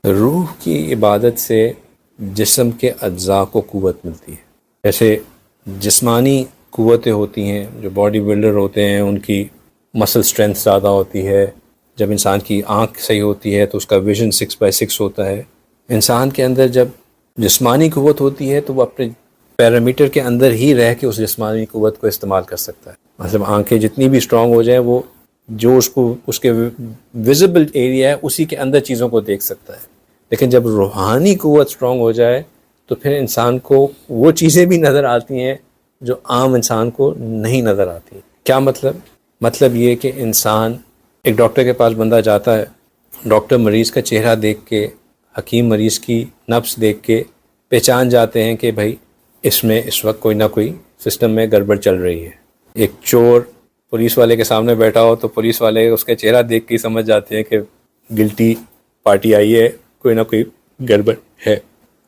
روح کی عبادت سے جسم کے اجزاء کو قوت ملتی ہے. جیسے جسمانی قوتیں ہوتی ہیں، جو باڈی بلڈر ہوتے ہیں ان کی مسل سٹرینتھ زیادہ ہوتی ہے. جب انسان کی آنکھ صحیح ہوتی ہے تو اس کا ویژن 6/6 ہوتا ہے. انسان کے اندر جب جسمانی قوت ہوتی ہے تو وہ اپنے پیرامیٹر کے اندر ہی رہ کے اس جسمانی قوت کو استعمال کر سکتا ہے. مطلب آنکھیں جتنی بھی اسٹرانگ ہو جائیں، وہ جو اس کے ویزیبل ایریا ہے اسی کے اندر چیزوں کو دیکھ سکتا ہے. لیکن جب روحانی قوت اسٹرانگ ہو جائے تو پھر انسان کو وہ چیزیں بھی نظر آتی ہیں جو عام انسان کو نہیں نظر آتی. کیا مطلب یہ کہ انسان، ایک ڈاکٹر کے پاس بندہ جاتا ہے، ڈاکٹر مریض کا چہرہ دیکھ کے، حکیم مریض کی نبض دیکھ کے پہچان جاتے ہیں کہ بھائی اس میں اس وقت کوئی نہ کوئی سسٹم میں گڑبڑ چل رہی ہے. ایک چور پولیس والے کے سامنے بیٹھا ہو تو پولیس والے اس کا چہرہ دیکھ کے سمجھ جاتے ہیں کہ گلٹی پارٹی آئی ہے، کوئی نہ کوئی گڑبڑ ہے.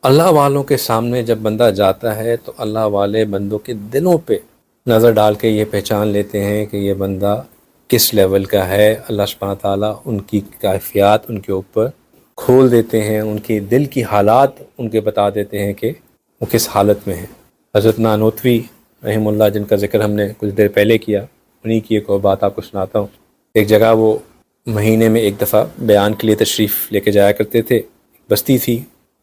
اللہ والوں کے سامنے جب بندہ جاتا ہے تو اللہ والے بندوں کے دلوں پہ نظر ڈال کے یہ پہچان لیتے ہیں کہ یہ بندہ کس لیول کا ہے. اللہ سبحانہ تعالیٰ ان کی کیفیات ان کے اوپر کھول دیتے ہیں، ان کی دل کی حالات ان کے بتا دیتے ہیں کہ وہ کس حالت میں ہیں. حضرت نانوتوی رحم اللہ، جن کا ذکر ہم نے کچھ دیر پہلے کیا، انہی کی ایک اور بات آپ کو سناتا ہوں. ایک جگہ وہ مہینے میں ایک دفعہ بیان کے لیے تشریف لے کے جایا کرتے تھے. بستی تھی،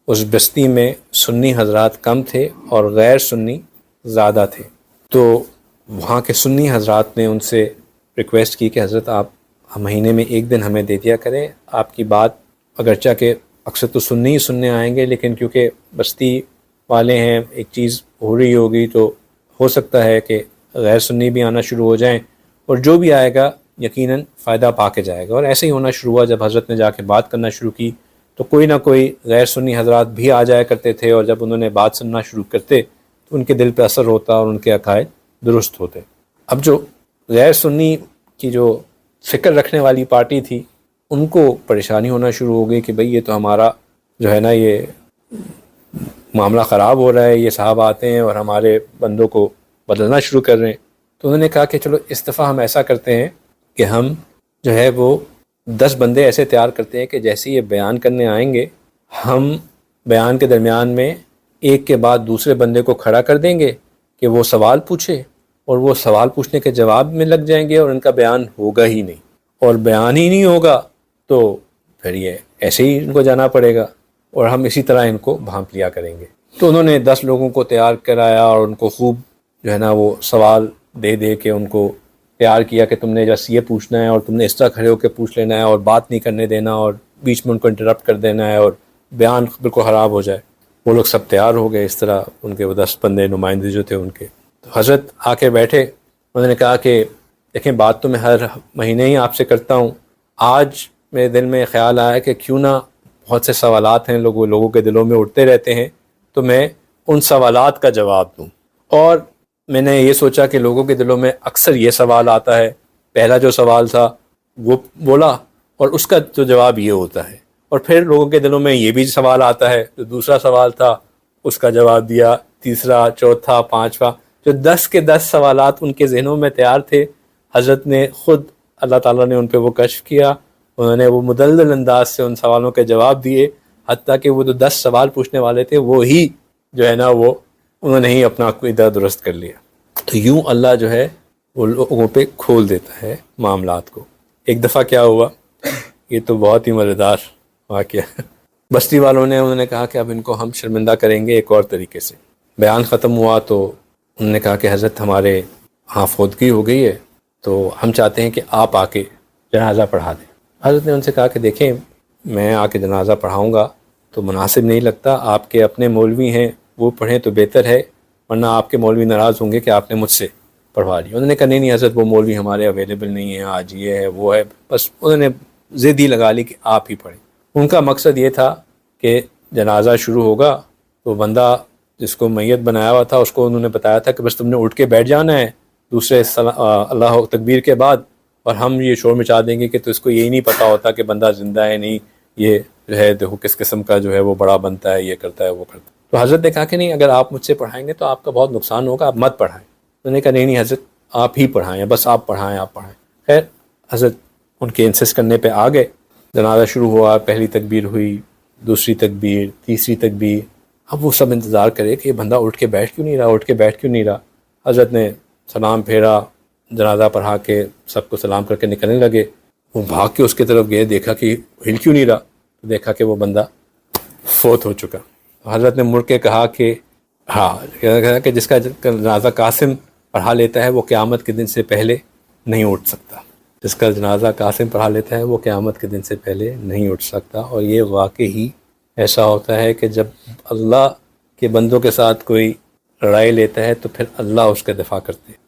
اس بستی میں سنی حضرات کم تھے اور غیر سنی زیادہ تھے. تو وہاں کے سنی حضرات نے ان سے ریکویسٹ کی کہ حضرت آپ مہینے میں ایک دن ہمیں دے دیا کریں. آپ کی بات اگرچہ کہ اکثر تو سننے ہی سننے آئیں گے، لیکن کیونکہ بستی والے ہیں، ایک چیز ہو رہی ہوگی تو ہو سکتا ہے کہ غیر سنی بھی آنا شروع ہو جائیں، اور جو بھی آئے گا یقیناً فائدہ پا کے جائے گا. اور ایسے ہی ہونا شروع ہوا. جب حضرت نے جا کے بات کرنا شروع کی تو کوئی نہ کوئی غیر سنی حضرات بھی آ جایا کرتے تھے، اور جب انہوں نے بات سننا شروع کرتے تو ان کے دل پہ اثر ہوتا اور ان کے عقائد درست ہوتے. اب جو غیر سنی کی جو فکر رکھنے والی پارٹی تھی، ان کو پریشانی ہونا شروع ہو گئی کہ بھئی یہ تو ہمارا جو ہے نا یہ معاملہ خراب ہو رہا ہے، یہ صاحب آتے ہیں اور ہمارے بندوں کو بدلنا شروع کر رہے ہیں. تو انہوں نے کہا کہ چلو اس دفعہ ہم ایسا کرتے ہیں کہ ہم جو ہے وہ 10 بندے ایسے تیار کرتے ہیں کہ جیسے یہ بیان کرنے آئیں گے، ہم بیان کے درمیان میں ایک کے بعد دوسرے بندے کو کھڑا کر دیں گے کہ وہ سوال پوچھے، اور وہ سوال پوچھنے کے جواب میں لگ جائیں گے اور ان کا بیان ہوگا ہی نہیں. اور بیان ہی نہیں ہوگا تو پھر یہ ایسے ہی ان کو جانا پڑے گا، اور ہم اسی طرح ان کو بھانپ لیا کریں گے. تو انہوں نے 10 لوگوں کو تیار کرایا اور ان کو خوب جو ہے نا وہ سوال دے دے کے ان کو تیار کیا کہ تم نے بس یہ پوچھنا ہے، اور تم نے اس طرح کھڑے ہو کے پوچھ لینا ہے، اور بات نہیں کرنے دینا، اور بیچ میں ان کو انٹرپٹ کر دینا ہے، اور بیان بالکل خراب ہو جائے. وہ لوگ سب تیار ہو گئے اس طرح، ان کے وہ 10 بندے نمائندے جو تھے ان کے. تو حضرت آ کے بیٹھے، انہوں نے کہا کہ دیکھیں بات تو میں ہر مہینے ہی آپ سے کرتا ہوں، آج میرے دل میں خیال آیا کہ کیوں نہ بہت سے سوالات ہیں لوگوں کے دلوں میں اٹھتے رہتے ہیں، تو میں ان سوالات کا جواب دوں. اور میں نے یہ سوچا کہ لوگوں کے دلوں میں اکثر یہ سوال آتا ہے، پہلا جو سوال تھا وہ بولا اور اس کا جو جواب یہ ہوتا ہے، اور پھر لوگوں کے دلوں میں یہ بھی سوال آتا ہے، جو دوسرا سوال تھا اس کا جواب دیا، تیسرا، چوتھا، پانچواں. جو 10 کے 10 سوالات ان کے ذہنوں میں تیار تھے، حضرت نے خود، اللہ تعالیٰ نے ان پہ وہ کشف کیا. انہوں نے وہ مدلل انداز سے ان سوالوں کے جواب دیے، حتیٰ کہ وہ جو 10 سوال پوچھنے والے تھے وہ ہی جو ہے نا وہ انہوں نے ہی اپنا عقیدہ درست کر لیا. تو یوں اللہ جو ہے وہ لوگوں پہ کھول دیتا ہے معاملات کو. ایک دفعہ کیا ہوا، یہ تو بہت ہی مزیدار واقعہ. بستی والوں نے انہوں نے کہا کہ اب ان کو ہم شرمندہ کریں گے ایک اور طریقے سے. بیان ختم ہوا تو انہوں نے کہا کہ حضرت ہمارے ہاں فوتگی ہو گئی ہے، تو ہم چاہتے ہیں کہ آپ آ کے جنازہ پڑھا دیں. حضرت نے ان سے کہا کہ دیکھیں میں آ کے جنازہ پڑھاؤں گا تو مناسب نہیں لگتا، آپ کے اپنے مولوی ہیں وہ پڑھیں تو بہتر ہے، ورنہ آپ کے مولوی ناراض ہوں گے کہ آپ نے مجھ سے پڑھوا لیا. انہوں نے کہا نہیں حضرت، وہ مولوی ہمارے اویلیبل نہیں ہیں آج، یہ ہے وہ ہے. بس انہوں نے ضد ہی لگا لی کہ آپ ہی پڑھیں. ان کا مقصد یہ تھا کہ جنازہ شروع ہوگا تو بندہ جس کو میت بنایا ہوا تھا اس کو انہوں نے بتایا تھا کہ بس تم نے اٹھ کے بیٹھ جانا ہے دوسرے اللہ تکبیر کے بعد، اور ہم یہ شور مچا دیں گے کہ تو اس کو یہی نہیں پتہ ہوتا کہ بندہ زندہ ہے نہیں، یہ جو ہے دیکھو کس قسم کا جو ہے وہ بڑا بنتا ہے، یہ کرتا ہے وہ کرتا ہے. تو حضرت نے کہا کہ نہیں، اگر آپ مجھ سے پڑھائیں گے تو آپ کا بہت نقصان ہوگا، آپ مت پڑھائیں. انہوں نے کہا نہیں حضرت آپ ہی پڑھائیں، بس آپ پڑھائیں آپ پڑھائیں. خیر حضرت ان کے انسسٹ کرنے پہ آ گئے. جنازہ شروع ہوا، پہلی تکبیر ہوئی، دوسری تکبیر، تیسری تکبیر. اب وہ سب انتظار کرے کہ یہ بندہ اٹھ کے بیٹھ کیوں نہیں رہا. حضرت نے سلام پھیرا، جنازہ پڑھا کے سب کو سلام کر کے نکلنے لگے. وہ بھاگ کے اس کی طرف گئے، دیکھا کہ ہل کیوں نہیں رہا، دیکھا کہ وہ بندہ فوت ہو چکا. حضرت نے مڑ کے کہا کہ کہا کہ جس کا جنازہ قاسم پڑھا لیتا ہے وہ قیامت کے دن سے پہلے نہیں اٹھ سکتا. جس کا جنازہ قاسم پڑھا لیتا ہے وہ قیامت کے دن سے پہلے نہیں اٹھ سکتا. اور یہ واقعی ایسا ہوتا ہے کہ جب اللہ کے بندوں کے ساتھ کوئی لڑائی لیتا ہے تو پھر اللہ اس کا دفاع کرتے ہیں.